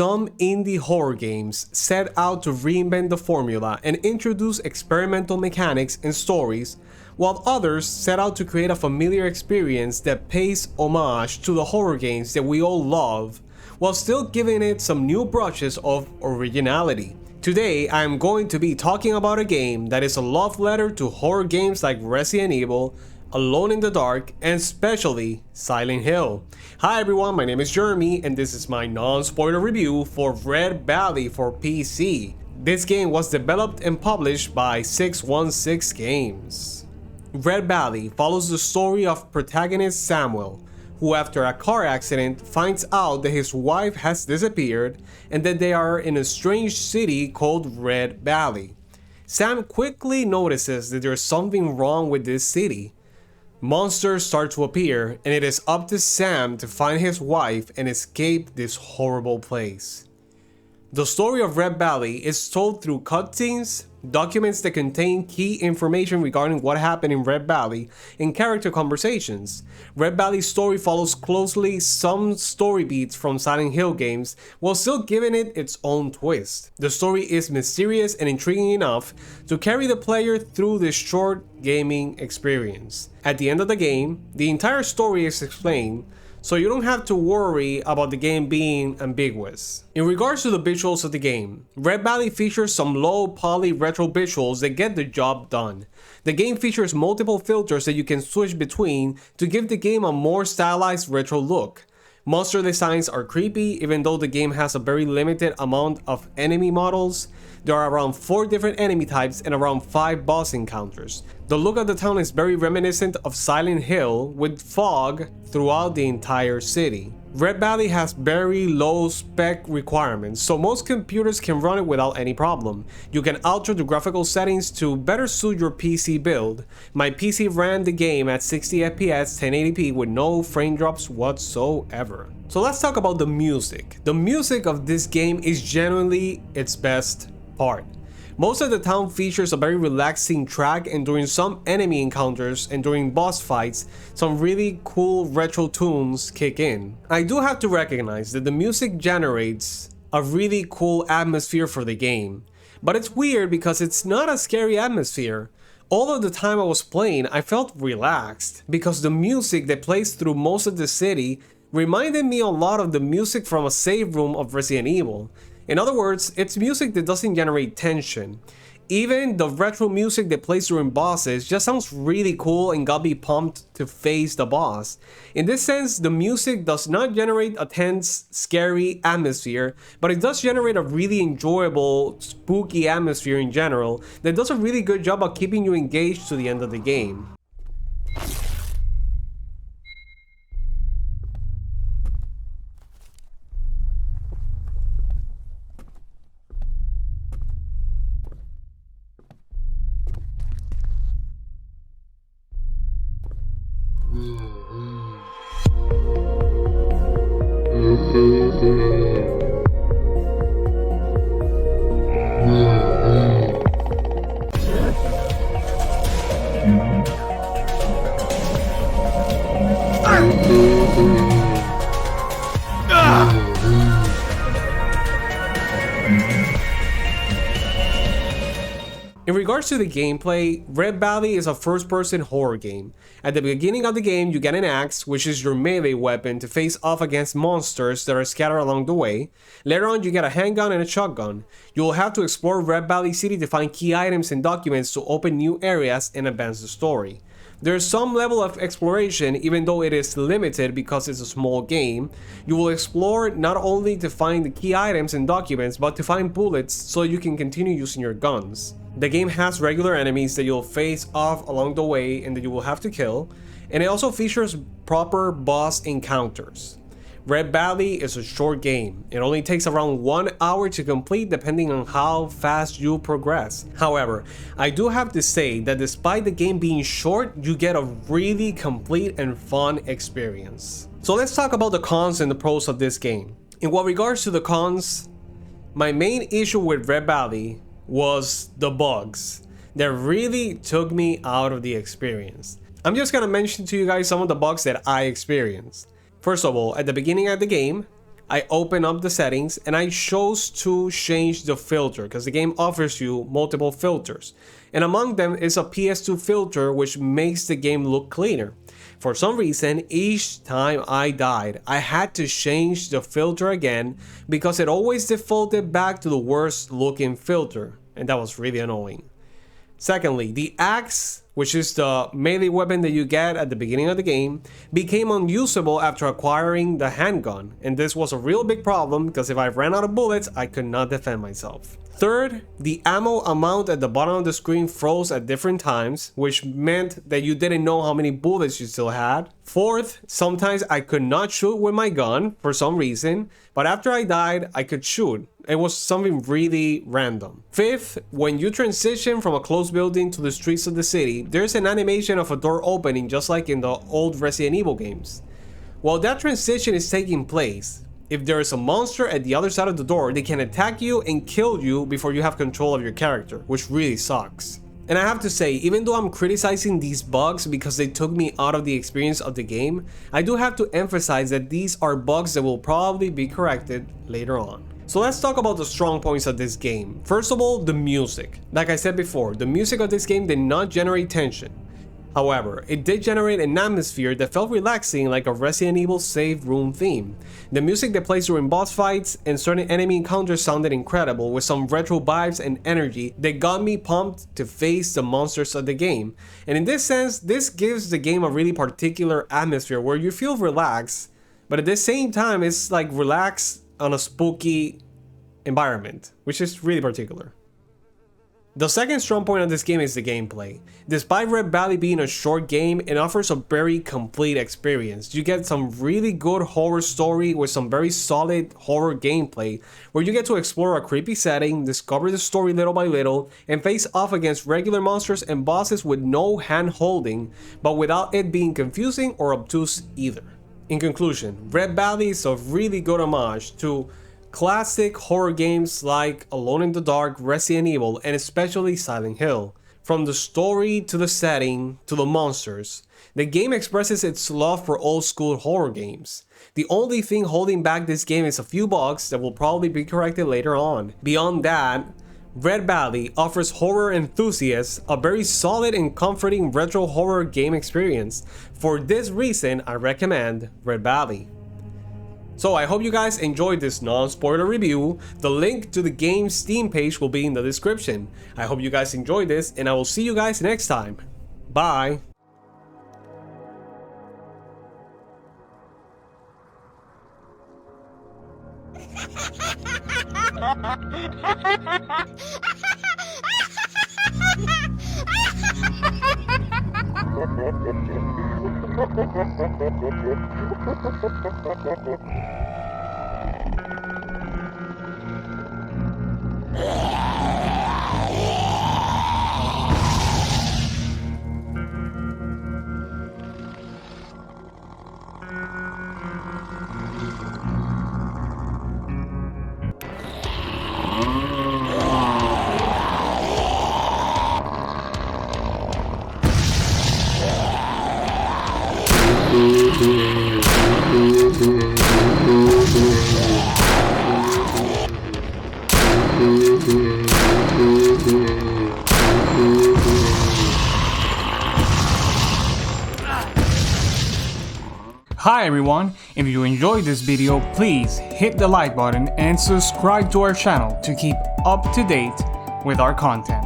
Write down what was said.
Some indie horror games set out to reinvent the formula and introduce experimental mechanics and stories, while others set out to create a familiar experience that pays homage to the horror games that we all love, while still giving it some new brushes of originality. Today, I am going to be talking about a game that is a love letter to horror games like Resident Evil, Alone in the Dark, and especially Silent Hill. Hi everyone, my name is Jeremy and this is my non-spoiler review for Red Valley for PC. This game was developed and published by 616 Games. Red Valley follows the story of protagonist Samuel, who after a car accident finds out that his wife has disappeared and that they are in a strange city called Red Valley. Sam quickly notices that there's something wrong with this city. Monsters start to appear, and it is up to Sam to find his wife and escape this horrible place. The story of Red Valley is told through cutscenes, documents that contain key information regarding what happened in Red Valley, and character conversations. Red Valley's story follows closely some story beats from Silent Hill games, while still giving it its own twist. The story is mysterious and intriguing enough to carry the player through this short gaming experience. At the end of the game, the entire story is explained, so you don't have to worry about the game being ambiguous. In regards to the visuals of the game, Red Valley features some low poly retro visuals that get the job done. The game features multiple filters that you can switch between to give the game a more stylized retro look. Monster designs are creepy even though the game has a very limited amount of enemy models. There are around 4 different enemy types and around 5 boss encounters. The look of the town is very reminiscent of Silent Hill with fog throughout the entire city. Red Valley has very low spec requirements, so most computers can run it without any problem. You can alter the graphical settings to better suit your PC build. My PC ran the game at 60 FPS 1080p with no frame drops whatsoever. So let's talk about the music. The music of this game is genuinely its best part. Most of the town features a very relaxing track, and during some enemy encounters and during boss fights, some really cool retro tunes kick in. I do have to recognize that the music generates a really cool atmosphere for the game, but it's weird because it's not a scary atmosphere. All of the time I was playing, I felt relaxed because the music that plays through most of the city reminded me a lot of the music from a save room of Resident Evil. In other words, it's music that doesn't generate tension. Even the retro music that plays during bosses just sounds really cool and got me pumped to face the boss. In this sense, the music does not generate a tense, scary atmosphere, but it does generate a really enjoyable, spooky atmosphere in general that does a really good job of keeping you engaged to the end of the game. In regards to the gameplay, Red Valley is a first-person horror game. At the beginning of the game, you get an axe, which is your melee weapon to face off against monsters that are scattered along the way. Later on, you get a handgun and a shotgun. You will have to explore Red Valley City to find key items and documents to open new areas and advance the story. There is some level of exploration, even though it is limited because it's a small game. You will explore not only to find the key items and documents, but to find bullets so you can continue using your guns. The game has regular enemies that you'll face off along the way and that you will have to kill, and it also features proper boss encounters. Red Valley is a short game. It only takes around 1 hour to complete depending on how fast you progress. However, I do have to say that despite the game being short, you get a really complete and fun experience. So let's talk about the cons and the pros of this game. In what regards to the cons, my main issue with Red Valley was the bugs that really took me out of the experience. I'm just gonna mention to you guys some of the bugs that I experienced. First of all, at the beginning of the game, I open up the settings and I chose to change the filter because the game offers you multiple filters. And among them is a PS2 filter which makes the game look cleaner. For some reason, each time I died, I had to change the filter again because it always defaulted back to the worst looking filter, and that was really annoying. Secondly, the axe, which is the melee weapon that you get at the beginning of the game, became unusable after acquiring the handgun, and this was a real big problem because if I ran out of bullets, I could not defend myself. Third, the ammo amount at the bottom of the screen froze at different times, which meant that you didn't know how many bullets you still had. Fourth, sometimes I could not shoot with my gun for some reason, but after I died, I could shoot. It was something really random. Fifth, when you transition from a closed building to the streets of the city, there's an animation of a door opening just like in the old Resident Evil games. While that transition is taking place, if there is a monster at the other side of the door, they can attack you and kill you before you have control of your character, which really sucks. And I have to say, even though I'm criticizing these bugs because they took me out of the experience of the game, I do have to emphasize that these are bugs that will probably be corrected later on. So let's talk about the strong points of this game. First of all, the music. Like I said before, the music of this game did not generate tension. However, it did generate an atmosphere that felt relaxing like a Resident Evil save room theme. The music that plays during boss fights and certain enemy encounters sounded incredible with some retro vibes and energy that got me pumped to face the monsters of the game. And in this sense, this gives the game a really particular atmosphere where you feel relaxed, but at the same time it's like relaxed on a spooky environment, which is really particular. The second strong point of this game is the gameplay. Despite Red Valley being a short game, it offers a very complete experience. You get some really good horror story with some very solid horror gameplay, where you get to explore a creepy setting, discover the story little by little, and face off against regular monsters and bosses with no hand holding, but without it being confusing or obtuse either. In conclusion, Red Valley is a really good homage to classic horror games like Alone in the Dark, Resident Evil, and especially Silent Hill. From the story to the setting to the monsters, the game expresses its love for old school horror games. The only thing holding back this game is a few bugs that will probably be corrected later on. Beyond that, Red Valley offers horror enthusiasts a very solid and comforting retro horror game experience. For this reason, I recommend Red Valley. So I hope you guys enjoyed this non-spoiler review. The link to the game's Steam page will be in the description. I hope you guys enjoyed this, and I will see you guys next time. Bye! Hi everyone, if you enjoyed this video, please hit the like button and subscribe to our channel to keep up to date with our content.